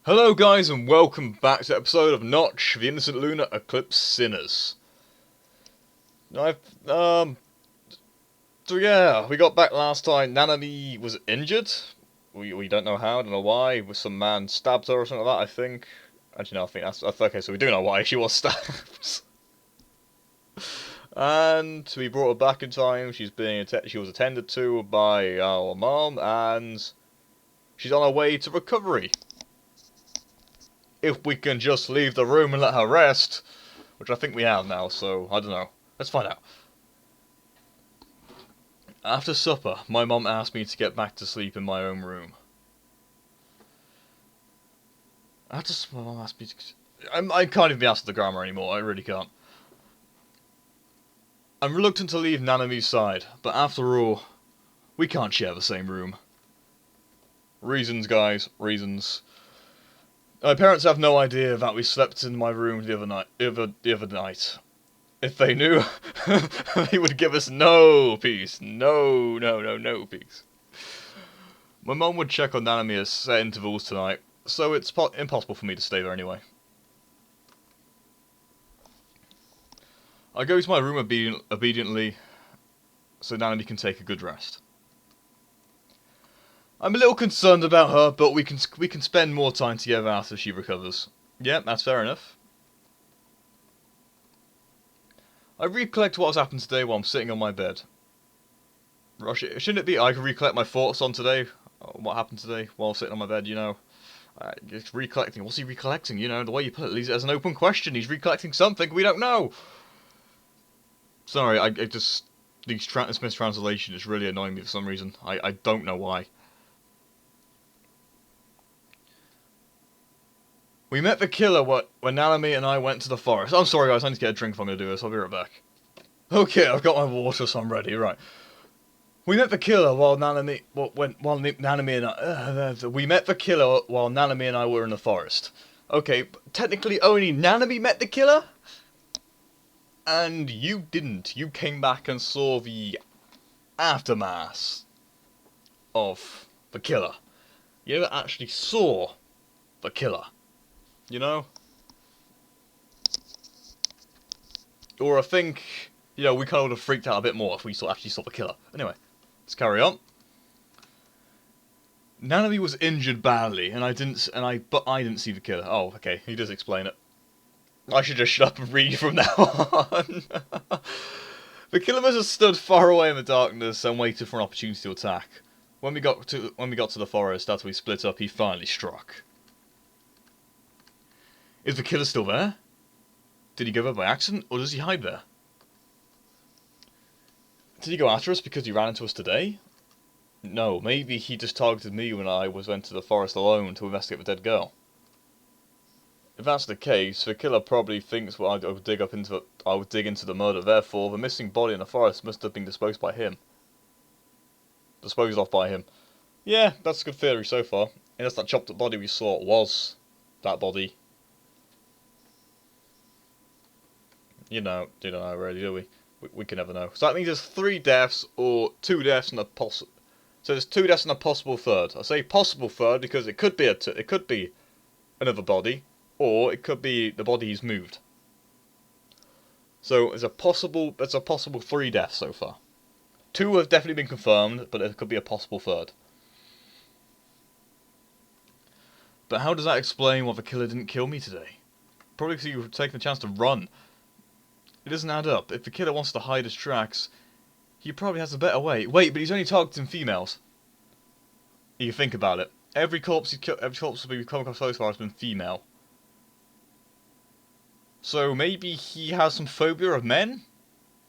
Hello guys and welcome back to an episode of Notch, the Innocent LunA Eclipsed SinnerS. So yeah, we got back last time. Nanami was injured. We don't know how, don't know why. Some man stabbed her or something like that, I think. Actually no, I think that's okay, so we do know why she was stabbed. And we brought her back in time. She was attended to by our mom, and she's on her way to recovery. If we can just leave the room and let her rest, which I think we have now, so I don't know. Let's find out. After supper, my mum asked me to get back to sleep in my own room. My mum asked me to... I can't even be asked the grammar anymore, I really can't. I'm reluctant to leave Nanami's side, but after all, we can't share the same room. Reasons, guys, reasons. My parents have no idea that we slept in my room the other night. If they knew, they would give us no peace. No peace. My mum would check on Nanami at set intervals tonight, so it's impossible for me to stay there anyway. I go to my room obediently, so Nanami can take a good rest. I'm a little concerned about her, but we can spend more time together after she recovers. Yeah, that's fair enough. I recollect what has happened today while I'm sitting on my bed. Shouldn't it be I can recollect my thoughts on today? What happened today while sitting on my bed, you know? Just recollecting. What's he recollecting? You know, the way you put it leaves it as an open question. He's recollecting something we don't know. Sorry, this mistranslation is really annoying me for some reason. I don't know why. We met the killer when Nanami and I went to the forest. I'm sorry guys, I need to get a drink if I'm going to do this. I'll be right back. Okay, I've got my water, so I'm ready. Right. We met the killer while Nanami and I were in the forest. Okay, technically only Nanami met the killer? And you didn't. You came back and saw the aftermath of the killer. You never actually saw the killer. You know? Or I think, you know, we kind of would have freaked out a bit more if we actually saw the killer. Anyway, let's carry on. Nanami was injured badly, but I didn't see the killer. Oh, okay, he does explain it. I should just shut up and read from now on. The killer must have stood far away in the darkness and waited for an opportunity to attack. When we got to the forest after we split up, he finally struck. Is the killer still there? Did he go there by accident, or does he hide there? Did he go after us because he ran into us today? No, maybe he just targeted me when I went to the forest alone to investigate the dead girl. If that's the case, the killer probably thinks I would dig into the murder. Therefore, the missing body in the forest must have been disposed of by him. Yeah, that's a good theory so far. Unless that chopped up body we saw was that body. You know, don't know really, do we? We can never know. So that means there's 3 deaths or 2 deaths and a possible. So there's 2 deaths and a possible third. I say possible third because it could be another body, or it could be the body he's moved. So there's a possible 3 deaths so far. 2 have definitely been confirmed, but there could be a possible third. But how does that explain why the killer didn't kill me today? Probably because he was taking the chance to run. It doesn't add up. If the killer wants to hide his tracks, he probably has a better way. Wait, but he's only targeting females. You think about it. Every corpse we've come across so far has been female. So maybe he has some phobia of men?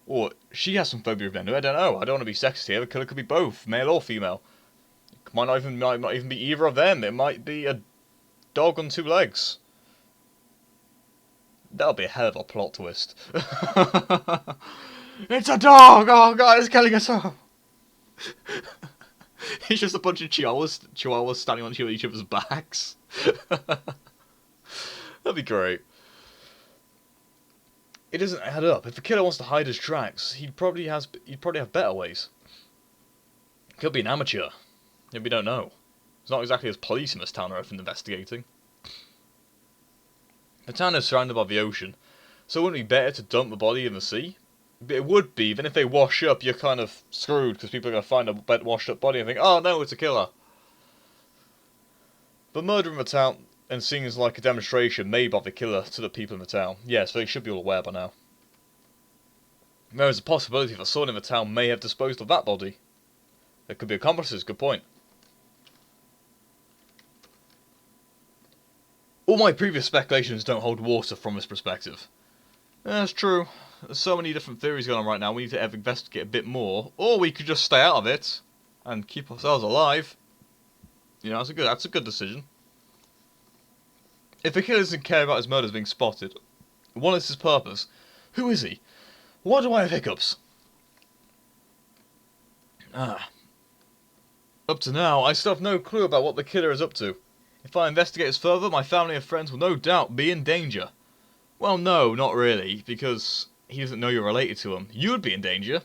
Or she has some phobia of men. I don't know. I don't want to be sexist here. The killer could be both, male or female. It might not even be either of them. It might be a dog on 2 legs. That'll be a hell of a plot twist. It's a dog! Oh god, it's killing us all! It's just a bunch of chihuahuas standing on each other's backs. That'd be great. It doesn't add up. If the killer wants to hide his tracks, he'd probably have better ways. Could be an amateur. Yeah, we don't know. It's not exactly as police in this town are often investigating. The town is surrounded by the ocean, so wouldn't it be better to dump the body in the sea? It would be, then if they wash up, you're kind of screwed, because people are going to find a washed up body and think, oh no, it's a killer. But murdering the town and seems like a demonstration made by the killer to the people in the town. Yes, they should be all aware by now. There is a possibility that someone in the town may have disposed of that body. There could be accomplices, good point. All my previous speculations don't hold water from this perspective. That's true. There's so many different theories going on right now, we need to investigate a bit more. Or we could just stay out of it and keep ourselves alive. You know, that's a good decision. If the killer doesn't care about his murders being spotted, what is his purpose? Who is he? Why do I have hiccups? Up to now, I still have no clue about what the killer is up to. If I investigate this further, my family and friends will no doubt be in danger. Well, no, not really, because he doesn't know you're related to him. You'd be in danger.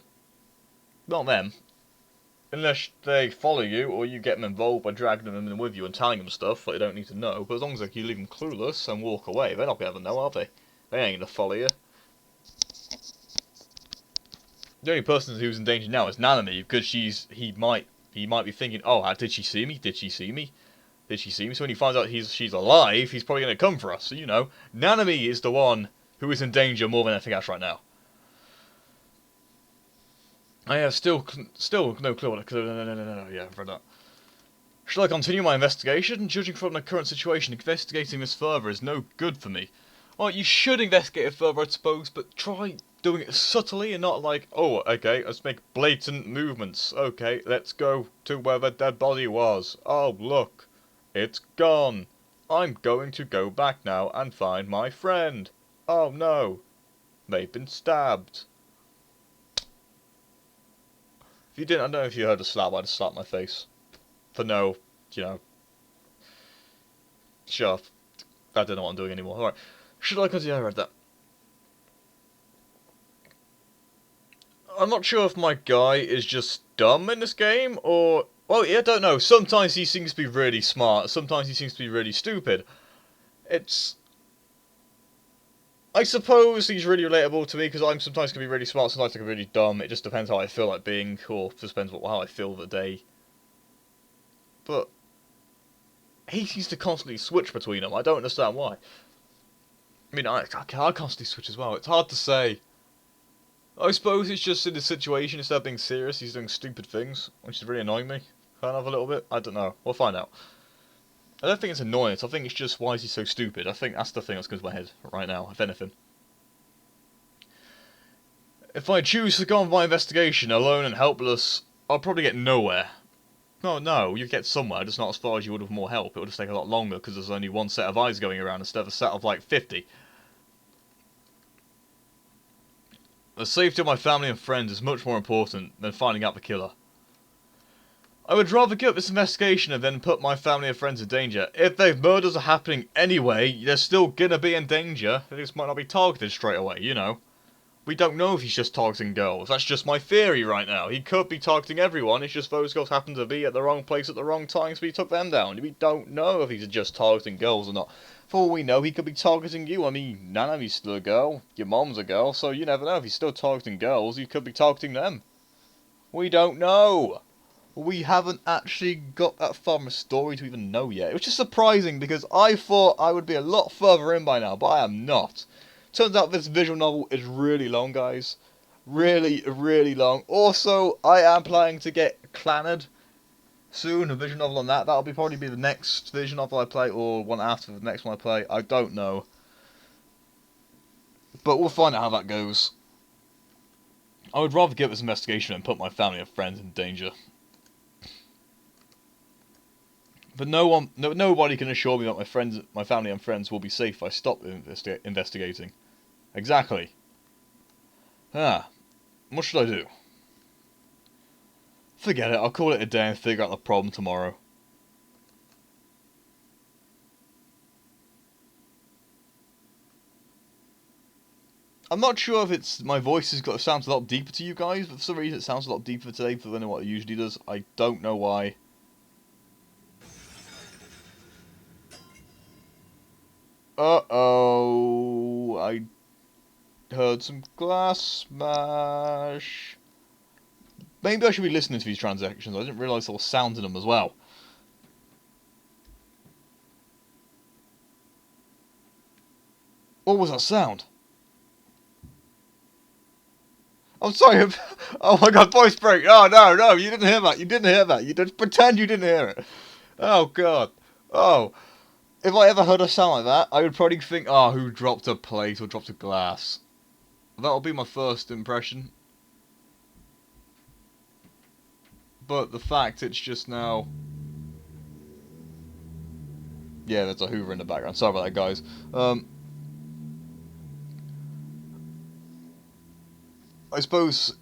Not them. Unless they follow you, or you get them involved by dragging them in with you and telling them stuff that they don't need to know. But as long as you leave them clueless and walk away, they're not going to ever know, are they? They ain't going to follow you. The only person who's in danger now is Nanami, because he might be thinking, oh, did she see me? Did she see me? Did she see me? So when he finds out she's alive, he's probably going to come for us. So, you know, Nanami is the one who is in danger more than anything else right now. I have still no clue what it could. No, yeah, I've read that. Shall I continue my investigation? Judging from the current situation, investigating this further is no good for me. Well, you should investigate it further, I suppose, but try doing it subtly and not like, oh, okay, let's make blatant movements. Okay, let's go to where the dead body was. Oh, look, it's gone. I'm going to go back now and find my friend. Oh no, they've been stabbed. If you didn't, I don't know if you heard a slap, I just slapped my face. For no, you know. Shut up. I don't know what I'm doing anymore. Alright. Should I continue? I read that. I'm not sure if my guy is just dumb in this game, or... Well, yeah, I don't know. Sometimes he seems to be really smart, sometimes he seems to be really stupid. It's... I suppose he's really relatable to me, because I'm sometimes can be really smart, sometimes I can be really dumb. It just depends how I feel like being, or just depends how I feel the day. But he seems to constantly switch between them. I don't understand why. I mean, I constantly switch as well. It's hard to say. I suppose it's just in this situation, instead of being serious, he's doing stupid things, which is really annoying me. Kind of a little bit. I don't know. We'll find out. I don't think it's annoyance. I think it's just, why is he so stupid? I think that's the thing that's going to my head right now, if anything. If I choose to go on my investigation alone and helpless, I'll probably get nowhere. No, you get somewhere, just not as far as you would with more help. It would just take a lot longer, because there's only one set of eyes going around instead of a set of, like, 50. The safety of my family and friends is much more important than finding out the killer. I would rather give up this investigation and then put my family and friends in danger. If their murders are happening anyway, they're still gonna be in danger. They just might not be targeted straight away, you know. We don't know if he's just targeting girls. That's just my theory right now. He could be targeting everyone, it's just those girls happen to be at the wrong place at the wrong time, so he took them down. We don't know if he's just targeting girls or not. For all we know, he could be targeting you. I mean, Nanami's still a girl, your mom's a girl, so you never know. If he's still targeting girls, he could be targeting them. We don't know. We haven't actually got that far in the story to even know yet. Which is surprising, because I thought I would be a lot further in by now, but I am not. Turns out this visual novel is really long, guys. Really, really long. Also, I am planning to get Clannad soon, a visual novel on that. That'll probably be the next visual novel I play, or one after the next one I play. I don't know. But we'll find out how that goes. I would rather give this investigation and put my family and friends in danger. But nobody can assure me that my family and friends will be safe if I stop investigating. Exactly. What should I do? Forget it, I'll call it a day and figure out the problem tomorrow. I'm not sure if it's my voice sounds a lot deeper to you guys, but for some reason it sounds a lot deeper today than what it usually does. I don't know why. Uh-oh. I heard some glass smash. Maybe I should be listening to these transactions. I didn't realise there was sound in them as well. What was that sound? I'm sorry. Oh my god, voice break. Oh no, no, you didn't hear that. You didn't hear that. You didn't pretend you didn't hear it. Oh god. Oh. If I ever heard a sound like that, I would probably think, oh, who dropped a plate or dropped a glass? That'll be my first impression. But the fact it's just now... Yeah, there's a Hoover in the background. Sorry about that, guys. I suppose...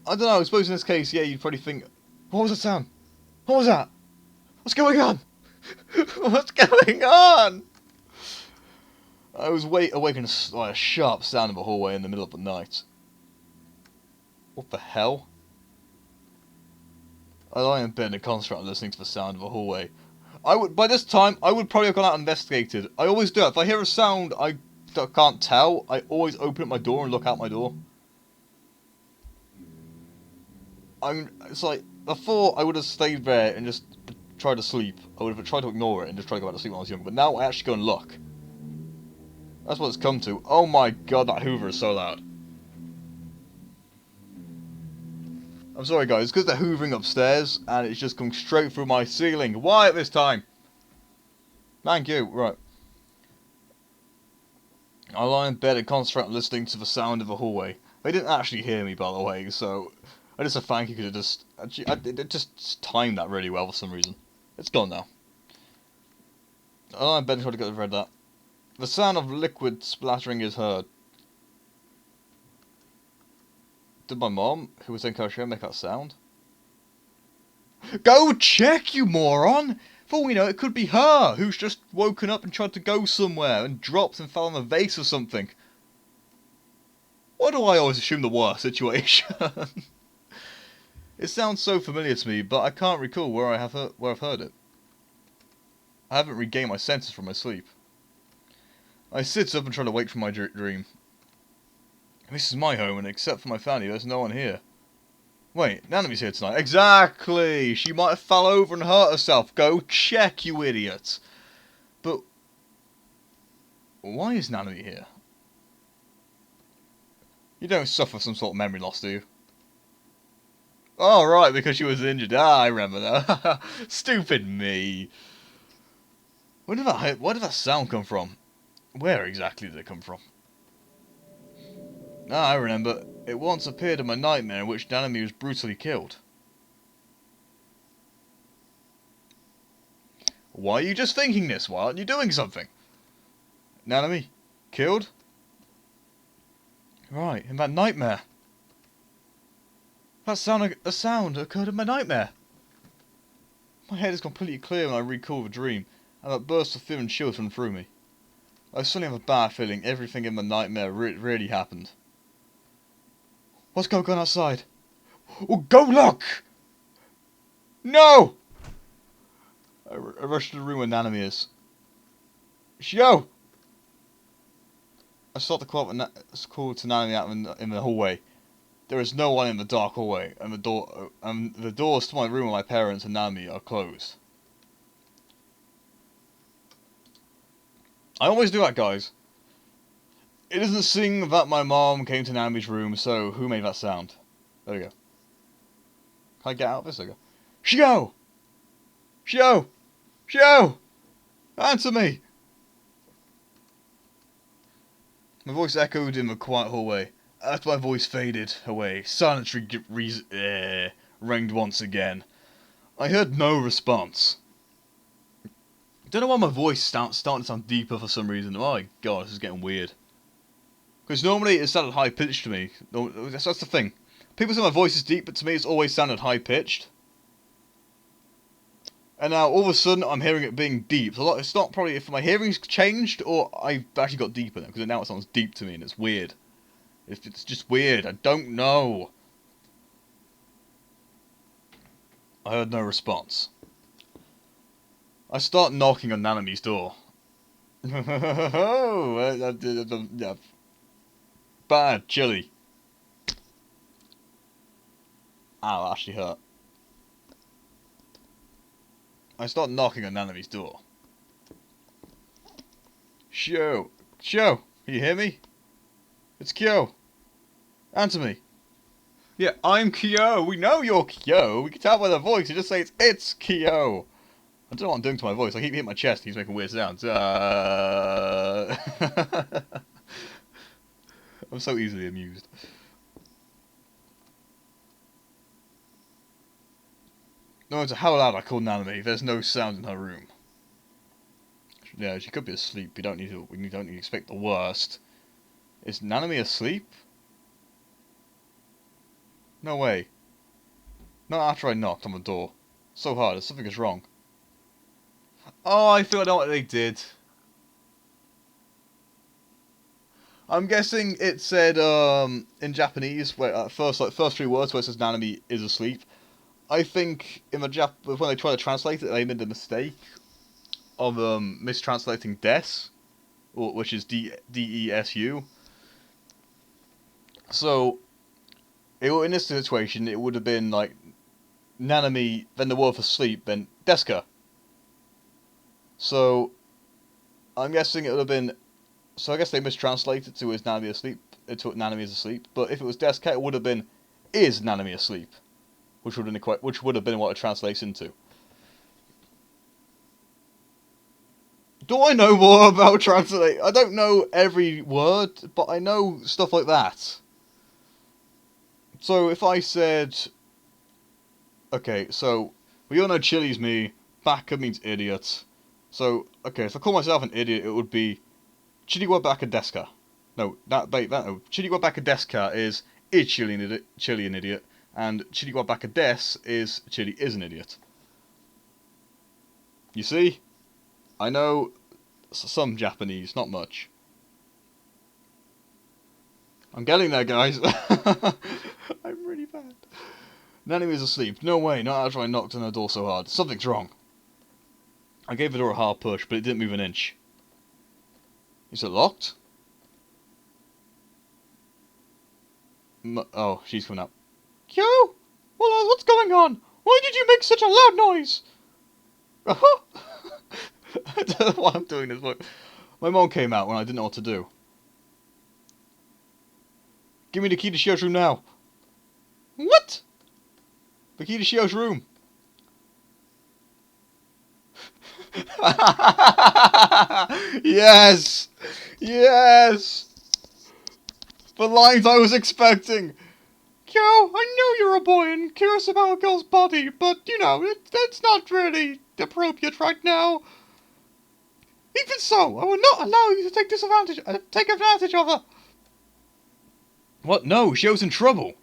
I don't know, I suppose in this case, yeah, you'd probably think... What was that sound? What was that? What's going on? What's going on? I was awakened by a sharp sound in the hallway in the middle of the night. What the hell? I lie in bed and concentrate on listening to the sound of the hallway. By this time, I would probably have gone out and investigated. I always do. If I hear a sound I can't tell, I always open up my door and look out my door. It's like, before I would have stayed there and just tried to sleep. I would have tried to ignore it and just tried to go back to sleep when I was young. But now I actually go and look. That's what it's come to. Oh my god, that Hoover is so loud. I'm sorry guys, it's because they're hoovering upstairs and it's just coming straight through my ceiling. Why at this time? Thank you. Right. I lie in bed and concentrate on listening to the sound of the hallway. They didn't actually hear me, by the way, so I just thank you because it just it just timed that really well for some reason. It's gone now. I lie in bed and try to get rid of that. The sound of liquid splattering is heard. Did my mom, who was in Kosher, make that sound? Go check, you moron! For all we know, it could be her, who's just woken up and tried to go somewhere, and dropped and fell on a vase or something. Why do I always assume the worst situation? It sounds so familiar to me, but I can't recall where I've heard it. I haven't regained my senses from my sleep. I sit up and try to wake from my dream. This is my home, and except for my family, there's no one here. Wait, Nanami's here tonight. Exactly! She might have fell over and hurt herself. Go check, you idiot! But why is Nanami here? You don't suffer some sort of memory loss, do you? Oh, right, because she was injured. Ah, I remember that. Stupid me. Where did that sound come from? Where exactly did it come from? Ah, I remember. It once appeared in my nightmare in which Nanami was brutally killed. Why are you just thinking this? Why aren't you doing something? Nanami? Killed? Right, in that nightmare. That sound occurred in my nightmare. My head is completely clear when I recall the dream, and that burst of fear and chills run through me. I suddenly have a bad feeling everything in my nightmare really happened. What's going on outside? Oh, go look! No! I rush to the room where Nanami is. Shio! I start to call to Nanami out in the hallway. There is no one in the dark hallway, and the doors to my room where my parents and Nanami are closed. I always do that, guys. It doesn't sing that my mom came to Nanami's room, so who made that sound? There we go. Can I get out of this? There we go. Shio! Shio! Shio! Answer me! My voice echoed in the quiet hallway. After my voice faded away, silence rang once again. I heard no response. Don't know why my voice starting to sound deeper for some reason. Oh my god, this is getting weird. Because normally it sounded high pitched to me. That's the thing. People say my voice is deep, but to me it's always sounded high pitched. And now all of a sudden I'm hearing it being deep. So it's not probably if my hearing's changed or I've actually got deeper because now it sounds deep to me and it's weird. It's just weird. I don't know. I heard no response. I start knocking on Nanami's door. Yeah. Bad chili. Ow, that actually hurt. I start knocking on Naname's door. Sho! Sho! Can you hear me? It's Kyo! Answer me! Yeah, I'm Kyo! We know you're Kyo! We can tell by the voice, you just say it's Kyo! I don't know what I'm doing to my voice, I keep hitting my chest, he's making weird sounds. I'm so easily amused. No matter how loud I call Nanami, there's no sound in her room. Yeah, she could be asleep. We don't need to expect the worst. Is Nanami asleep? No way. Not after I knocked on the door. So hard, something is wrong. Oh, I feel I know what they did. I'm guessing it said in Japanese where first 3 words where it says Nanami is asleep. I think in the when they try to translate it, they made the mistake of mistranslating des, which is Desu. So in this situation, it would have been like Nanami, then the word for sleep, then deska. So I'm guessing it would have been. So I guess they mistranslated to is Nanami asleep? To Nanami is asleep. But if it was deska, it would have been is Nanami asleep, which would have been what it translates into. Do I know more about translate? I don't know every word, but I know stuff like that. So if I said, okay, so we all know Chili's me. Baka means idiot. So okay, if I call myself an idiot, it would be Chili wa baka deska. No, no. Chili wa baka deska is Chili an idiot, and Chili wa baka des is Chili is an idiot. You see, I know some Japanese, not much. I'm getting there, guys. I'm really bad. Nanny was asleep. No way, not after I knocked on her door so hard. Something's wrong. I gave the door a hard push, but it didn't move an inch. Is it locked? Oh, she's coming up. Q? Well, what's going on? Why did you make such a loud noise? I don't know why I'm doing this, but my mom came out when I didn't know what to do. Give me the key to Shio's room now. What? The key to Shio's room. Yes! Yes! The lines I was expecting. Kyo, I know you're a boy and curious about a girl's body, but, you know, it's not really appropriate right now. Even so, I will not allow you to take advantage of her. What? No, Shio's in trouble.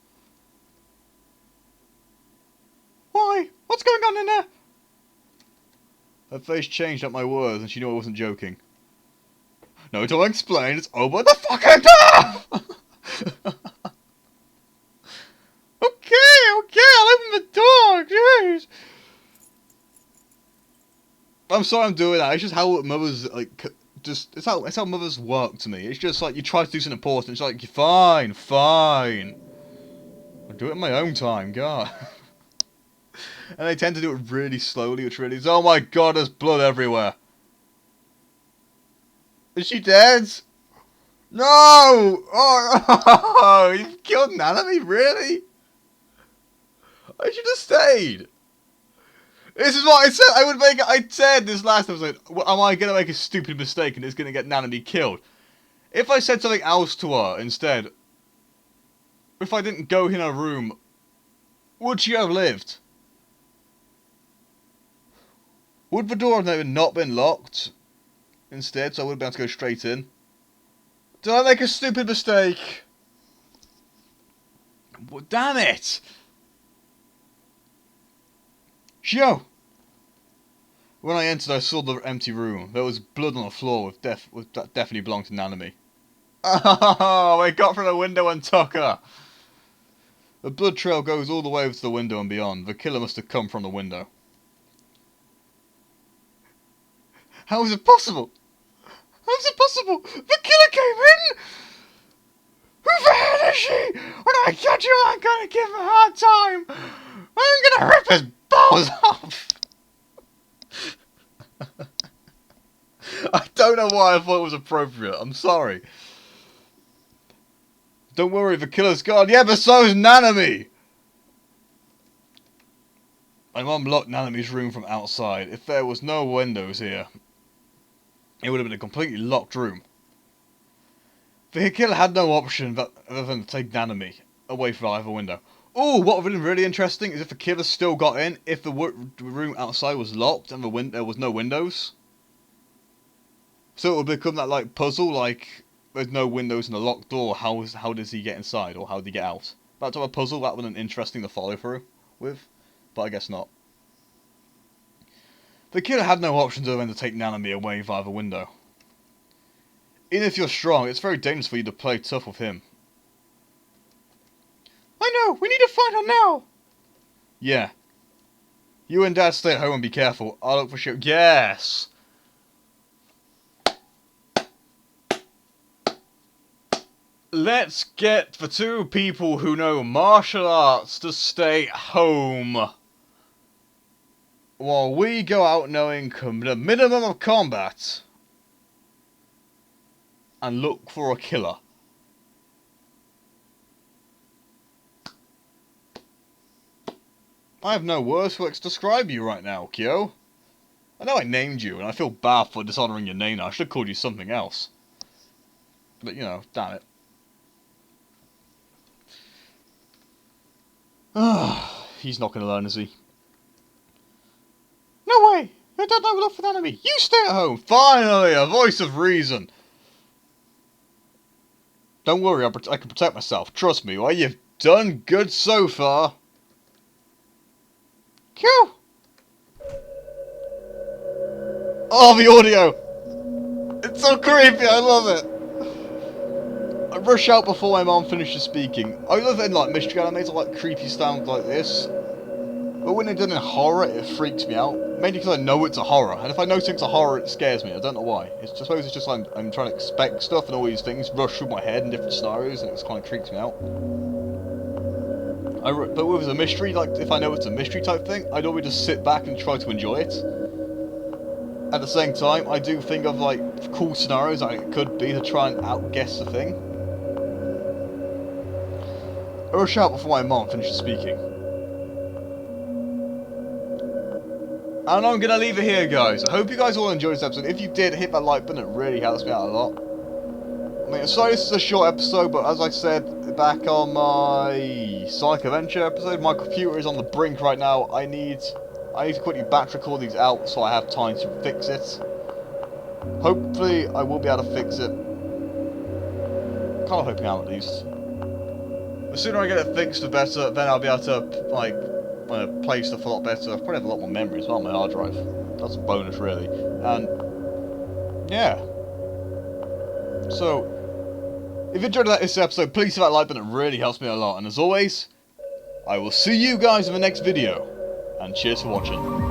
Why? What's going on in there? Her face changed at my words, and she knew I wasn't joking. No, don't explain. It's over the fucking door! Okay, I'll open the door. Jeez. I'm sorry I'm doing that. It's just how mothers like. It's how mothers work to me. It's just like you try to do something important. It's like fine. I'll do it in my own time, God. And they tend to do it really slowly, which really is. Oh my God, there's blood everywhere. Is she dead? No! Oh, you've killed Nanami, really? I should have stayed. This is what I said. I said this last time. I was like, well, am I going to make a stupid mistake and it's going to get Nanami killed? If I said something else to her instead, if I didn't go in her room, would she have lived? Would the door have not been locked instead, so I would have been able to go straight in? Did I make a stupid mistake? Well, damn it! Shio! When I entered, I saw the empty room. There was blood on the floor that definitely belonged to Nanami. Oh, I got from the window and took her! The blood trail goes all the way over to the window and beyond. The killer must have come from the window. How is it possible? How's it possible? The killer came in! Who the hell is she? When I catch you, I'm gonna give her a hard time! I'm gonna rip his balls off! I don't know why I thought it was appropriate. I'm sorry. Don't worry, the killer's gone. Yeah, but so is Nanami! My mum locked Nanami's room from outside. If there was no windows here, it would have been a completely locked room. The killer had no option other than to take Nanami away from either window. Oh, what would have been really interesting is if the killer still got in, if the room outside was locked and there was no windows. So it would become that like puzzle, like there's no windows and a locked door. How does he get inside, or how did he get out? That type of puzzle that would have been interesting to follow through with, but I guess not. The killer had no options other than to take Nanami away via the window. Even if you're strong, it's very dangerous for you to play tough with him. I know, we need to find her now! Yeah. You and Dad stay at home and be careful. I'll look for shit. Yes! Let's get the two people who know martial arts to stay home. While we go out knowing the minimum of combat. And look for a killer. I have no words to describe you right now, Kyo. I know I named you, and I feel bad for dishonouring your name now. I should have called you something else. But, you know, damn it. He's not going to learn, is he? No way! I don't have enough for the enemy. You stay at home. Finally, a voice of reason. Don't worry, I can protect myself. Trust me, well, you've done good so far. Q! Oh, the audio! It's so creepy, I love it! I rush out before my mom finishes speaking. I love it in like mystery animes, I like creepy sounds like this. But when they're done in horror, it freaks me out. Mainly because I know it's a horror. And if I know something's a horror, it scares me. I don't know why. I suppose it's just like I'm trying to expect stuff and all these things rush through my head in different scenarios, and it kind of creeps me out. But with a mystery, like if I know it's a mystery type thing, I'd always just sit back and try to enjoy it. At the same time, I do think of like cool scenarios that it could be to try and outguess the thing. I rush out before my mom finishes speaking. And I'm going to leave it here, guys. I hope you guys all enjoyed this episode. If you did, hit that like button. It really helps me out a lot. I mean, sorry this is a short episode, but as I said back on my Sonic Adventure episode, my computer is on the brink right now. I need to quickly batch record these out so I have time to fix it. Hopefully, I will be able to fix it. Kind of hoping I am, at least. The sooner I get it fixed, the better. Then I'll be able to, like, play stuff a lot better. I'll probably have a lot more memory as well on my hard drive. That's a bonus, really. And yeah. So, if you enjoyed this episode, please hit that like button. It really helps me a lot. And as always, I will see you guys in the next video. And cheers for watching.